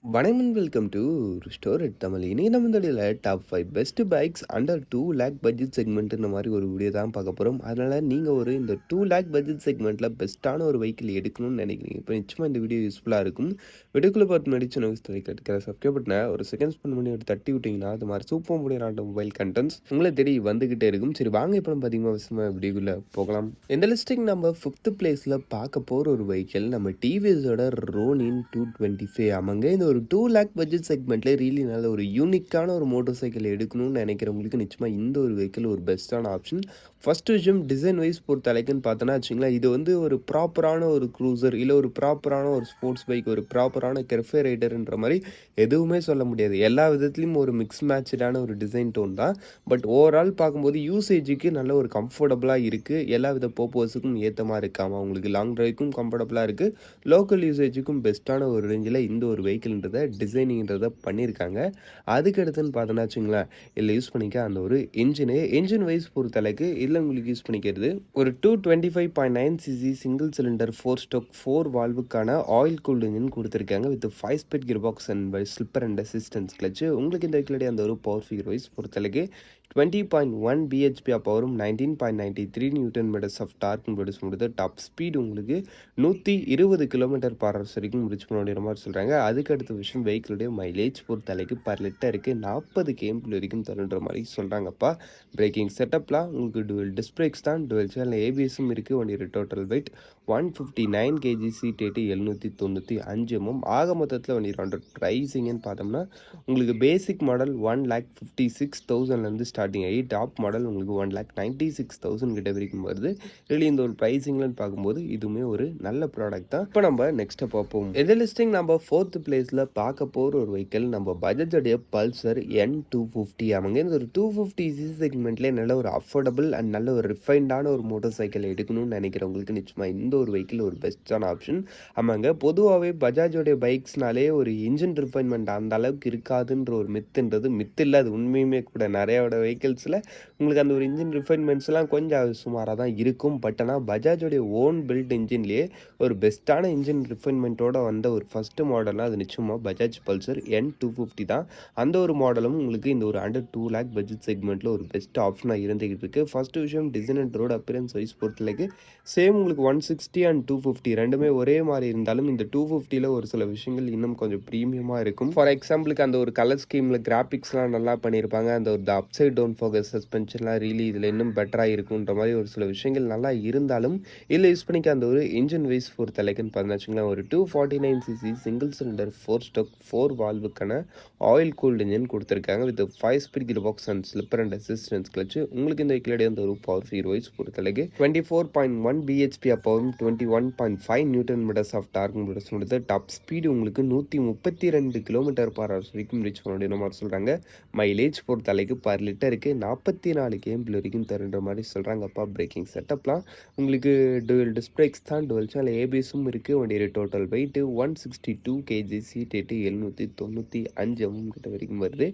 வணக்கம் and welcome to ஸ்டோர் எட் தமிழ். இனி நம்ம இந்த வீடியோவில் top 5 best bikes under 2 lakh budget segment இந்த மாதிரி ஒரு வீடியோ தான் பார்க்க போகிறோம். அதனால் நீங்கள் இந்த 2 லேக் பட்ஜெட் செக்மெண்ட்டில் பெஸ்ட்டான ஒரு வெஹிக்கிள் எடுக்கணும்னு நினைக்கிறீங்க. இப்போ நிச்சயமாக இந்த வீடியோ யூஸ்ஃபுல்லாக இருக்கும். வீடியோக்குள்ளே பார்த்து முன்னாடி கேட்கிற சப்ஸ்கிரைப் பண்ண ஒரு செகண்ட் ஸ்பெண்ட் பண்ணி ஒரு தட்டி விட்டிங்கன்னா அது மாதிரி சூப்பர் முடியாத மொபைல் கண்டென்ட்ஸ் உங்களை தேடி வந்துக்கிட்டே இருக்கும். சரி வாங்க இப்போ நம்ம பார்த்தீங்கன்னா விஷயமா வீடியோக்குள்ளே போகலாம். இந்த லிஸ்டிங் நம்ம 5th பிளேஸில் பார்க்க போகிற ஒரு வெஹிக்கிள் நம்ம டிவிஎஸோட ரோனின் 225 ஆமாங்க. இந்த ஒரு 2 லேக் பட்ஜெட் செக்மெண்ட்லேயே ரீலி நல்ல ஒரு யூனிக்கான ஒரு மோட்டர் சைக்கிள் எடுக்கணும்னு நினைக்கிறவங்களுக்கு நிச்சயமாக இந்த ஒரு வெஹிக்கிள் ஒரு பெஸ்ட்டான ஆப்ஷன். ஃபர்ஸ்ட் விஷயம் டிசைன் வைஸ் பொறுத்த அளவுக்குன்னு பார்த்தோன்னா வச்சுங்களேன், இது ஒரு ப்ராப்பரான ஒரு க்ரூசர் இல்லை ஒரு ப்ராப்பரான ஒரு ஸ்போர்ட்ஸ் பைக், ஒரு ப்ராப்பரான கெர்ஃபே ரைடர்ன்ற மாதிரி எதுவுமே சொல்ல முடியாது. எல்லா விதத்துலையும் ஒரு மிக்ஸ் மேட்சான ஒரு டிசைன் டோன் தான். பட் ஓவரால் பார்க்கும்போது யூசேஜுக்கு நல்ல ஒரு கம்ஃபர்டபுளாக இருக்குது. எல்லா வித பர்பஸுக்கும் ஏற்ற மாதிரி இருக்காமல் உங்களுக்கு லாங் ட்ரைவுக்கும் கம்ஃபர்டபுளாக இருக்குது. லோக்கல் யூசேஜுக்கும் பெஸ்ட்டான ஒரு ரேஞ்சில் இந்த ஒரு வெஹிக்கிள்ன்றதை டிசைனிங்கிறத பண்ணியிருக்காங்க. அதுக்கடுத்துன்னு பார்த்தோன்னா வச்சுங்களேன், இதில் யூஸ் பண்ணிக்க அந்த ஒரு இன்ஜின் வைஸ் பொறுத்தளவுக்கு இதில் உங்களுக்கு யூஸ் பண்ணிக்கிறது ஒரு 225.9 cc சிங்கிள் சிலிண்டர் 4 ஸ்டோக் 4 வால்வுக்கான ஆயில் கூல்டு இன்ஜின் கொடுத்துருக்காங்க with 5 speed gear box and slipper and assistance clutch. உங்களுக்கு இந்த வெஹிக்கிளுடைய அந்த ஒரு பவர் ஃபிகர் வைஸ் பொறுத்தளவுக்கு 20.1 bhp பவரும் 19.93 நியூட்டன் மீட்டர்ஸ் ஆஃப் டார்க்கும் ப்ரொடியூஸ் பண்ணுறது. டாப் ஸ்பீடு உங்களுக்கு 120 கிலோமீட்டர் பர் ஹவர்ஸ் வரைக்கும் ரிச் பண்ணுற மாதிரி சொல்கிறாங்க. அதுக்கு அடுத்த விஷயம் வெஹிக்கிளுடைய மைலேஜ் பொறுத்தளவுக்கு பர் லிட்டருக்கு 40 km வரைக்கும் தருன்ற மாதிரி சொல்கிறாங்கப்பா. பிரேக்கிங் செட்டப்லாம் உங்களுக்கு டுவெல் டிஸ்க் பிரேக்ஸ் தான், டுவெல் சேனல் ஏபிஎஸும் இருக்குது. வண்டியோட total weight 159 kg, seat 795 mm. ஆக மொத்தத்தில் வண்டியோட ப்ரைஸிங்னு பார்த்தோம்னா உங்களுக்கு பேசிக் மாடல் 1,56,000 ஸ்டார்டிங் ஆகி டாப் மாடல் உங்களுக்கு 1,96,000 கிட்ட வரைக்கும் வருது. இல்லை இந்த ஒரு ப்ரைஸிங்லன்னு பார்க்கும்போது இதுவுமே ஒரு நல்ல ப்ராடக்ட் தான். இப்போ நம்ம நெக்ஸ்ட்டை பார்ப்போம். இந்த லிஸ்டிங் நம்ம 4th பிளேஸில் பார்க்க போகிற ஒரு வெஹிக்கிள் நம்ம பஜாஜோடைய பல்சர் N250 ஆமாங்க. இந்த ஒரு 250cc செக்மெண்ட்லேயே நல்ல ஒரு அஃபோர்டபுள் அண்ட் நல்ல ஒரு ரிஃபைண்டான ஒரு மோட்டர் சைக்கிள் எடுக்கணும்னு நினைக்கிறவங்களுக்கு நிச்சயமாக இந்த ஒரு வெஹிக்கிள் ஒரு பெஸ்ட்டான ஆப்ஷன். ஆமாங்க, பொதுவாகவே பஜாஜோடைய பைக்ஸ்னாலே ஒரு இன்ஜின் ரிஃபைன்மெண்ட் அந்த அளவுக்கு இருக்காதுன்ற ஒரு மித்துன்றது மித்து, அது உண்மையுமே கூட. நிறையோட வெஹிக்கிள்ஸில் உங்களுக்கு அந்த ஒரு இன்ஜின் ரிஃபைன்மெண்ட்ஸ்லாம் கொஞ்சம் சுமாராக தான் இருக்கும். பட் ஆனால் பஜாஜோடைய ஓன் பில்ட் இன்ஜின்லேயே ஒரு பெஸ்ட்டான இன்ஜின் ரிஃபைன்மெண்ட்டோட வந்த ஒரு ஃபஸ்ட்டு மாடல்னால் அது நிச்சயமாக பஜாஜ் பல்சர் N250 தான். அந்த ஒரு மாடலும் உங்களுக்கு இந்த ஒரு அண்டர் 2 லேக் பட்ஜெட் செக்மெண்ட்டில் ஒரு பெஸ்ட் ஆப்ஷனாக இருந்துகிட்டு இருக்குது. ஃபஸ்ட்டு விஷயம் design and road appearance wise பொறுத்தளவுக்கு சேம் உங்களுக்கு 160 அண்ட் 250 ரெண்டுமே ஒரே மாதிரி இருந்தாலும் இந்த 250ல் ஒரு சில விஷயங்கள் இன்னும் கொஞ்சம் ப்ரீமியமாக இருக்கும். ஃபார் எக்ஸாம்பிளுக்கு அந்த ஒரு கலர் ஸ்கீமில் கிராஃபிக்ஸ்லாம் நல்லா பண்ணியிருப்பாங்க. அந்த ஒரு அப்சைட் டவுன் ஃபோக்கஸ் சஸ்பென்ஷன்லாம் ரீலி இதில் இன்னும் பெட்டராக இருக்குன்ற மாதிரி ஒரு சில விஷயங்கள் நல்லா இருந்தாலும் இதில் யூஸ் பண்ணிக்க அந்த ஒரு இன்ஜின் வைஸ் பொறுத்தளவுக்குன்னு பார்த்தீங்கன்னா ஒரு 249cc சிங்கிள் சிலிண்டர் 4 ஸ்டோக் 4 வால்வுக்கான ஆயில் கூல்டு இன்ஜின் கொடுத்துருக்காங்க with 5 speed gear box and slipper and assistance clutch. உங்களுக்கு இந்த வெஹிக்கிளுடைய அந்த ஒரு பவர் ஃபிகர் வைஸ் பொறுத்தளவுக்கு 24.1 bhp பவரும் 21.5 நியூட்டன் மீட்டர்ஸ் ஆஃப் டார்க்கும் ப்ரொடியூஸ் பண்ணுறது. டாப் ஸ்பீடு உங்களுக்கு 132 கிலோமீட்டர் பர் ஹவர்ஸ் வரைக்கும் ரீச் பண்ண முடியும் மாதிரி சொல்கிறாங்க. மைலேஜ் பொறுத்தளவுக்கு பர் லிட்டருக்கு 44 km வரைக்கும் தருன்ற மாதிரி சொல்கிறாங்கப்பா. பிரேக்கிங் செட்டப்லாம் உங்களுக்கு டுவெல் டிஸ்க் பிரேக்ஸ் தான், டுவெல் சேனல் ஏபிஎஸும் இருக்குது. வண்டியோட total weight 162 kg, seat 795 mm கிட்ட வரைக்கும் வருது.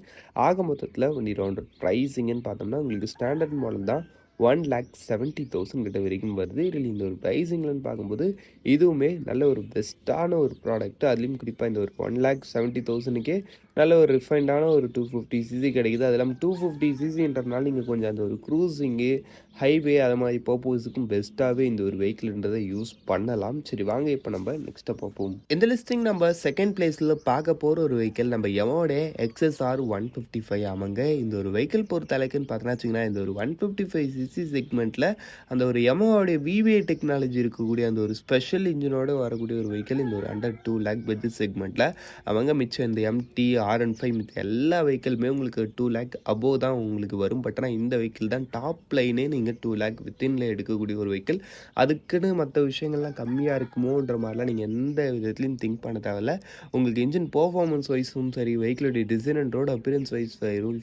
ஆக மொத்தத்தில் வண்டியோட ப்ரைஸிங்கன்னு பார்த்தோம்னா உங்களுக்கு ஸ்டாண்டர்ட் மாடல் தான் 1,70,000 கிட்ட வரைக்கும் வருது. இதில் இந்த ஒரு ப்ரைஸிங்லன்னு பார்க்கும்போது இதுவுமே நல்ல ஒரு பெஸ்ட்டான ஒரு ப்ராடக்ட். அதுலேயும் குறிப்பாக இந்த ஒரு 1,70,000க்கே நல்ல ஒரு ரிஃபைண்டான ஒரு 250cc கிடைக்குது. அது இல்லாமல் 250ccன்றதுனால நீங்கள் கொஞ்சம் அந்த ஒரு க்ரூஸிங்கு, ஹைவே அது மாதிரி பர்பஸுக்கும் பெஸ்ட்டாகவே இந்த ஒரு வெஹிக்கிள்ன்றதை யூஸ் பண்ணலாம். சரி வாங்க இப்போ நம்ம நெக்ஸ்ட்டை பார்ப்போம். இந்த லிஸ்டிங் நம்ம செகண்ட் பிளேஸில் பார்க்க போகிற ஒரு வெஹிக்கிள் நம்ம எமோடைய XSR 155 ஆமாங்க. இந்த ஒரு வெஹிக்கிள் பொறுத்த அளவுக்குன்னு பார்த்தோன்னா வச்சுங்கன்னா இந்த ஒரு 155cc செக்மெண்ட்டில் அந்த ஒரு எமோடைய VVI டெக்னாலஜி இருக்கக்கூடிய அந்த ஒரு ஸ்பெஷல் இன்ஜினோட வரக்கூடிய ஒரு வெஹிக்கிள் இந்த ஒரு அண்டர் 2 லேக் பட்ஜெட் செக்மெண்ட்டில் அவங்க மிச்சம் இந்த MT RN5 மித்த எல்லா வெஹிக்கிளுமே உங்களுக்கு 2 லேக் அபோவ் தான் உங்களுக்கு வரும். பட் ஆனால் இந்த வெஹிக்கிள் தான் டாப் லைனே நீங்கள் 2 லேக் வித்தின்ல எடுக்கக்கூடிய ஒரு வெஹிக்கிள். அதுக்குன்னு மற்ற விஷயங்கள்லாம் கம்மியாக இருக்குமோன்ற மாதிரிலாம் நீங்கள் எந்த விதத்துலையும் திங்க் பண்ண தேவையில்ல. உங்களுக்கு இன்ஜின் பர்ஃபார்மன்ஸ் வைஸும் சரி, வெஹிக்கிளுடைய design and road appearance wise,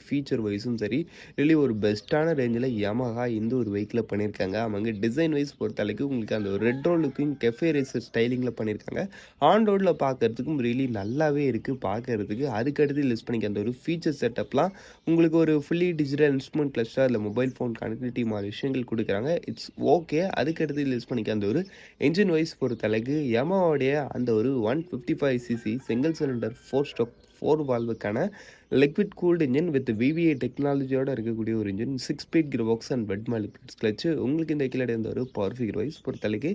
feature வைஸும் சரி, ரிலி ஒரு பெஸ்ட்டான ரேஞ்சில் யமஹா இந்த ஒரு வெஹிக்கிளில் பண்ணியிருக்காங்க. அவங்க டிசைன் வைஸ் பொறுத்தளவுக்கு உங்களுக்கு அந்த ஒரு ரெட்ரோ லுக்கிங் கெஃபே ரேசர் ஸ்டைலிங்கில் பண்ணியிருக்காங்க. ஆன் ரோடில் பார்க்கறதுக்கும் ரியலி நல்லாவே இருக்குது பார்க்கறதுக்கு. அதுக்கடுத்து லிஸ்ட் பண்ணிக்க அந்த ஒரு ஃபீச்சர் செட்டப்லாம் உங்களுக்கு ஒரு ஃபுல்லி டிஜிட்டல் இன்ஸ்ட்ருமெண்ட் கிளஸ்டர், அதில் மொபைல் ஃபோன் கனெக்டிவிட்டி மாதிரி விஷயங்கள் கொடுக்குறாங்க. It's okay. அதுக்கடுத்து லிஸ்ட் பண்ணிக்க அந்த ஒரு என்ஜின் வைஸ் பொறுத்தளவுக்கு யமாவோடைய அந்த ஒரு 155cc சிங்கிள் சிலிண்டர் 4 ஸ்ட்ரோக் 4 வால்வுக்கான liquid cooled engine with VVA டெக்னாலஜியோட இருக்கக்கூடிய ஒரு engine, 6 speed gear box and wet multiplates clutch. உங்களுக்கு இந்த கீழே இருந்த ஒரு பவர் ஃபிகர் வைஸ் பொறுத்தளவுக்கு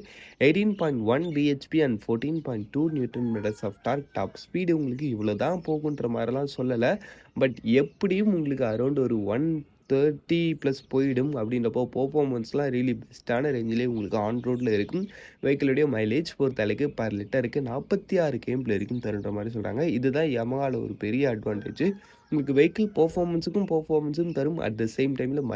18.1 BHP and 14.2 newton metres of torque. Top speed உங்களுக்கு இவ்வளோ தான் போகுன்ற மாதிரிலாம் சொல்லலை. பட் எப்படியும் உங்களுக்கு அரௌண்ட் ஒரு 130+ போயிடும். அப்படின்றப்போ பெர்ஃபார்மன்ஸ்லாம் ரியலி பெஸ்ட்டான ரேஞ்சிலே உங்களுக்கு ஆன் ரோட்டில் இருக்கும். வெஹிக்கிளுடைய மைலேஜ் பொறுத்தளவுக்கு பர் லிட்டருக்கு 46 km வரைக்கும் தருன்ற மாதிரி சொல்கிறாங்க. இதுதான் யமஹாவில் ஒரு பெரிய அட்வான்டேஜ். உங்களுக்கு வெஹிக்கிள் பெர்ஃபார்மன்ஸும் தரும். அட் த சேம் டைமில்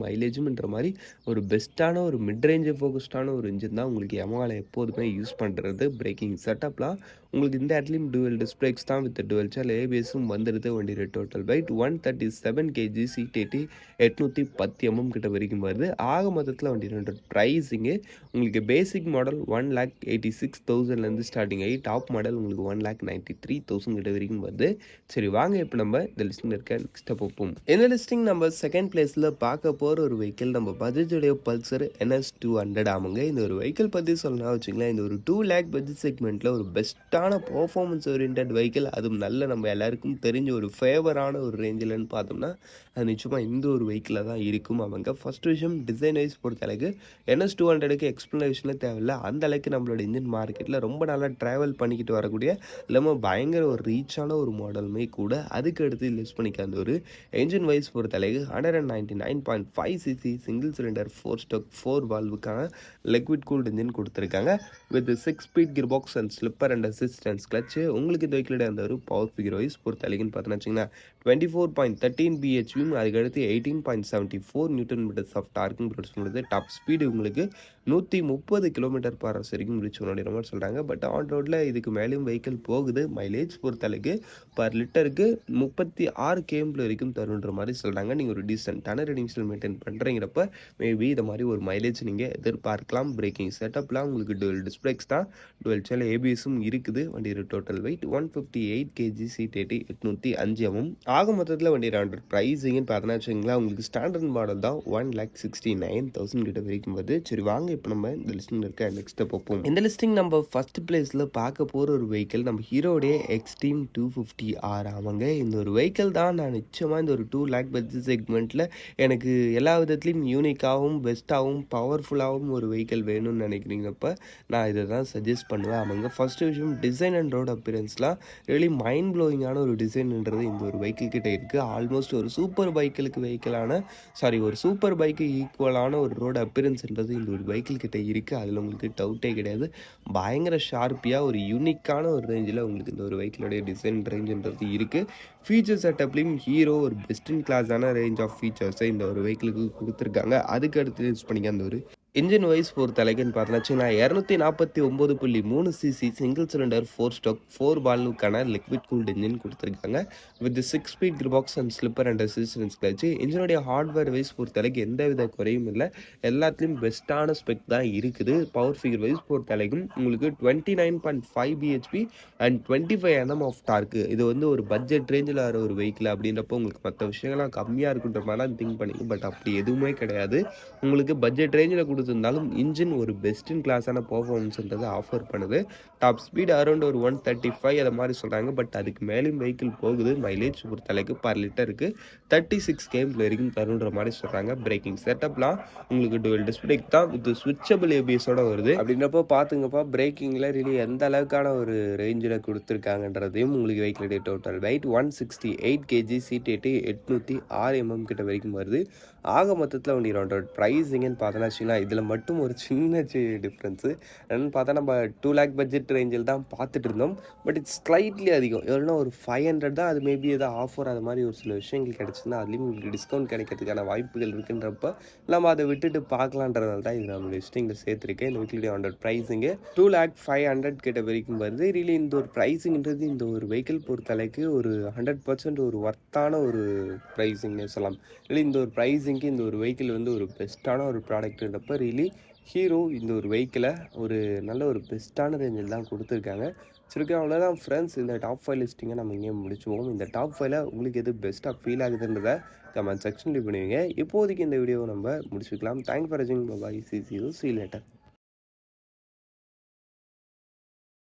மைலேஜும்ன்ற மாதிரி ஒரு பெஸ்ட்டான ஒரு மிட் ரேஞ்சு ஃபோக்கஸ்டான ஒரு இன்ஜின் தான் உங்களுக்கு யமஹாவில் எப்போதுமே யூஸ் பண்ணுறது. பிரேக்கிங் செட்டப்லாம் உங்களுக்கு இந்த இடத்துலையும் டுவல் டிஸ்க் பிரேக்ஸ் தான் வித் டுவல் சேனல் ஏபிஎஸும் வந்துடுது. வண்டியோட டோட்டல் வெயிட் 137 kg, சீட்டேட்டி 810 mm கிட்ட வரைக்கும் வருது. ஆக மொத்தத்தில் வண்டியோட ப்ரைஸிங்கு உங்களுக்கு பேசிக் மாடல் 1,86,000 ஸ்டார்டிங் ஆகி டாப் மாடல் உங்களுக்கு 1,93,000 கிட்ட வரைக்கும் வருது. சரி வாங்க இப்போ நம்ம இந்த லிஸ்டிங் இருக்க நெக்ஸ்ட்டை பார்ப்போம். இந்த லிஸ்டிங் நம்ம செகண்ட் பிளேஸில் பார்க்க போகிற ஒரு வெஹிக்கிள் நம்ம பஜாஜுடைய பல்சர் NS 200 ஆமாங்க. இந்த ஒரு வெஹிக்கிள் பற்றி சொல்லலாம் வச்சுங்களேன். இந்த ஒரு 2 lakh பட்ஜெட் செக்மெண்ட்டில் ஒரு பெஸ்ட்டான பெர்ஃபார்மன்ஸ் ஓரியன்ட் வெஹிக்கிள், அதுவும் நல்ல நம்ம எல்லாருக்கும் தெரிஞ்ச ஒரு ஃபேவரான ஒரு ரேஞ்சில்னு பார்த்தோம்னா அது நிச்சயமாக இந்த ஒரு வெஹிக்கிளில் தான் இருக்கும். அவங்க ஃபர்ஸ்ட் விஷயம் டிசைன் வைஸ் பொறுத்தளவுக்கு NS 200க்கு எக்ஸ்ப்ளனேஷனே தேவையில்லை. அந்த அளவுக்கு நம்மளோட இந்தியன் மார்க்கெட்டில் ரொம்ப நல்லா ட்ராவல் பண்ணிக்கிட்டு வரக்கூடிய இல்லாமல் பயங்கர ஒரு ரீச்சான ஒரு மாடலுமே கூட. அதுக்கு அடுத்து லிஸ்ட் பண்ணிக்க அந்த ஒரு என்ஜின் வைஸ் பொறுத்தளவுக்கு 199.5cc சிங்கிள் சிலிண்டர் 4 ஸ்ட்ரோக் 4 வால்வுக்கான லிக்விட் கூல்டு இன்ஜின் கொடுத்துருக்காங்க with 6 speed gear box and slipper and assistance clutch. உங்களுக்கு இந்த வெஹிக்கிளோட அந்த ஒரு பவர் ஃபிகர் வைஸ் பொறுத்தளவுக்குன்னு பார்த்தோன்னு வச்சிங்கன்னா 24.13 பிஹெச்பியும் அதுக்கடுத்து 18.74 நியூட்டன் மீட்டர்ஸ் ஆஃப் டார்க்கும் ப்ரொடியூஸ் பண்ணுறது. டாப் ஸ்பீடு உங்களுக்கு 130 km/h வரைக்கும் ரீச் பண்ணுற மாதிரி சொல்கிறாங்க. பட் ஆன் ரோட்டில் இதுக்கு மேலேயும் வெஹிக்கிள் போகுது. மைலேஜ் பொறுத்தளவுக்கு பர் லிட்டருக்கு 36 km வரைக்கும் தருன்ற மாதிரி சொல்கிறாங்க. நீங்கள் ஒரு டீசென்ட்டான ரீடிங்ஸில் மெயின்டைன் பண்ணுறீங்கிறப்ப மேபி இந்த மாதிரி ஒரு மைலேஜ் நீங்கள் எதிர்பார்க்கலாம். பிரேக்கிங் செட்டப்லாம் உங்களுக்கு டுவல் டிஸ்க் பிரேக்ஸ் தான், டுவல் சேனல் ஏபிஎஸும் இருக்குது. வண்டியோட டோட்டல் வெயிட் 158 kg, சீட்டேட்டி 805 mm. ஆக மொத்தத்தில் வண்டியோட ப்ரைஸிங்னு பார்த்தோன்னா வச்சுங்களா உங்களுக்கு ஸ்டாண்டர்ட் மாடல் தான் 1,69,000 கிட்ட வரைக்கும் வருது. சரி வாங்க இப்போ நம்ம இந்த லிஸ்டிங் இருக்க நெக்ஸ்ட்டை பார்ப்போம். இந்த லிஸ்டிங் நம்ம ஃபர்ஸ்ட் பிளேஸில் பார்க்க போகிற ஒரு வெஹிக்கிள் நம்ம ஹீரோடைய எக்ஸ்ட்ரீம் 250R ஆமாங்க. இந்த ஒரு வெஹிக்கிள் தான் நான் நிச்சயமாக இந்த ஒரு 2 lakh பட்ஜெட் செக்மெண்ட்டில் எனக்கு எல்லா விதத்துலையும் யூனிக்காகவும் பெஸ்ட்டாகவும் பவர்ஃபுல்லாகவும் ஒரு வெஹிக்கிள் வேணும்னு நினைக்கிறீங்கப்ப நான் இதை தான் சஜஸ்ட் பண்ணுவேன். அவங்க ஃபர்ஸ்ட் விஷயம் டிசைன் அண்ட் ரோட் அப்பியரன்ஸ்லாம் ரியலி மைண்ட் ப்ளோயிங்கான ஒரு டிசைன்ன்றது இந்த ஒரு வெஹிக்கிள் கிட்ட இருக்குது. ஆல்மோஸ்ட் ஒரு சூப்பர் பைக்கு ஈக்குவலான ஒரு ரோடு அப்பியரன்ஸ்ன்றது இந்த ஒரு வெஹிக்கிள் கிட்ட இருக்குது. அதில் உங்களுக்கு டவுட்டே கிடையாது. பயங்கர ஷார்ப்பியாக ஒரு யூனிக்கான ஒரு ரேஞ்சில் உங்களுக்கு இந்த ஒரு வெஹிக்கிளோடைய டிசைன் ரேஞ்சுன்றது இருக்குது. ஃபீச்சர் செட்டப்லையும் ஹீரோ ஒரு பெஸ்ட் இன் கிளாஸான ரேஞ்ச் ஆஃப் ஃபீச்சர்ஸை இந்த ஒரு வெஹிக்கிளுக்கு கொடுத்துருக்காங்க. அதுக்கு அடுத்து யூஸ் பண்ணிக்க அந்த ஒரு இன்ஜின் வைஸ் பொறுத்தளவுக்குன்னு பார்த்தோன்னா 249.3cc சிங்கிள் சிலிண்டர் 4 ஸ்ட்ரோக் 4 வால்வுக்கான லிக்விட் கூல்டு இன்ஜின் கொடுத்துருக்காங்க with 6 speed gear box and slipper and assistance clutch. இன்ஜினுடைய ஹார்ட்வேர் வைஸ் பொறுத்தளவுக்கு எந்த வித குறையும் இல்லை. எல்லாத்துலேயும் பெஸ்ட்டான ஸ்பெக் தான் இருக்குது. பவர் ஃபிகர் வைஸ் பொறுத்தளவுக்கும் உங்களுக்கு 29.5 BHP and 25 Nm of torque. இது வந்து ஒரு பட்ஜெட் ரேஞ்சில் வர ஒரு வெஹிக்கிள் அப்படின்றப்போ உங்களுக்கு மற்ற விஷயங்கள்லாம் கம்மியாக இருக்குன்ற மாதிரிலாம் திங்க் பண்ணிங்க. பட் அப்படி எதுவுமே கிடையாது. உங்களுக்கு பட்ஜெட் ரேஞ்சில் கொடுத்துருந்தாலும் இன்ஜின் ஒரு பெஸ்ட் இன் கிளாஸான பர்ஃபார்மன்ஸ்ன்றதை ஆஃபர் பண்ணுது. டாப் ஸ்பீட் அரௌண்ட் ஒரு 135 அதை மாதிரி சொல்கிறாங்க. பட் அதுக்கு மேலேயும் வெஹிக்கிள் போகுது. மைலேஜ் பொறுத்தளவுக்கு பர் லிட்டருக்கு 36 km வரைக்கும் தருன்ற மாதிரி சொல்கிறாங்க. பிரேக்கிங் செட்டப்லாம் உங்களுக்கு டுவல் டிஸ்க் பிரேக் தான் வித் ஸ்விட்சபிள் ஏபிஎஸோட வருது. அப்படின்றப்போ பார்த்துங்கப்பா பிரேக்கிங்கில் ரியலி எந்த அளவுக்கான ஒரு ரேஞ்சில் கொடுத்துருக்காங்கன்றதையும் உங்களுக்கு வெஹிக்கிளுடைய டோட்டல் வெயிட் 168 kg, சீட்டேட்டி 806 mm கிட்ட வரைக்கும் வருது. ஆக மொத்தத்தில் வண்டியோட ப்ரைஸிங்கன்னு பார்த்தோன்னா வச்சுக்கலாம் இதில் மட்டும் ஒரு சின்ன டிஃப்ரென்ஸு என்னென்னு பார்த்தா நம்ம 2 லேக் பட்ஜெட் ரேஞ்சில் தான் பார்த்துட்டு இருந்தோம். பட் இட்ஸ் ஸ்லைட்லி அதிகம். எவ்வளோனா ஒரு 500 தான். அது மேபி ஏதோ ஆஃபர் அது மாதிரி ஒரு சில விஷயங்கள் கிடச்சிதுன்னா அதுலேயும் உங்களுக்கு டிஸ்கவுண்ட் கிடைக்கிறதுக்கான வாய்ப்புகள் இருக்குன்றப்ப நம்ம அதை விட்டுட்டு பார்க்கலான்றதால தான் இது நம்ம லிஸ்டிங்கில் சேர்த்துருக்கேன். இந்த வீக்லி ஆன் ப்ரைஸிங்கு 2,05,00,000 கிட்ட வரைக்கும் வருது. ரியலி இந்த ஒரு ப்ரைஸிங்கிறது இந்த ஒரு வெஹிக்கிள் பொறுத்தளவுக்கு ஒரு 100% ஒரு ஒர்த்தான ஒரு ப்ரைஸிங்னே சொல்லலாம். ரியலி இந்த ஒரு ப்ரைஸிங்க்கு இந்த ஒரு வெஹிக்கிள் வந்து ஒரு பெஸ்ட்டான ஒரு ப்ராடக்ட்ன்றப்ப ரியலி ஹீரோ இந்த ஒரு வெஹிக்கிளை ஒரு நல்ல ஒரு பெஸ்ட்டான ரேஞ்சில் தான் கொடுத்துருக்காங்க. சரி, அவ்வளோதான் ஃப்ரெண்ட்ஸ். இந்த டாப் 5 லிஸ்ட்டிங்கை நம்ம இங்கே முடிச்சுவோம். இந்த டாப் 5ல் உங்களுக்கு எது பெஸ்ட்டாக ஃபீல் ஆகுதுன்றதை கமெண்ட் செக்ஷன் பண்ணுவீங்க. இப்போதைக்கு இந்த வீடியோவை நம்ம முடிச்சுக்கலாம். தேங்க்ஸ் ஃபார் வாட்சிங். பாய். See you later.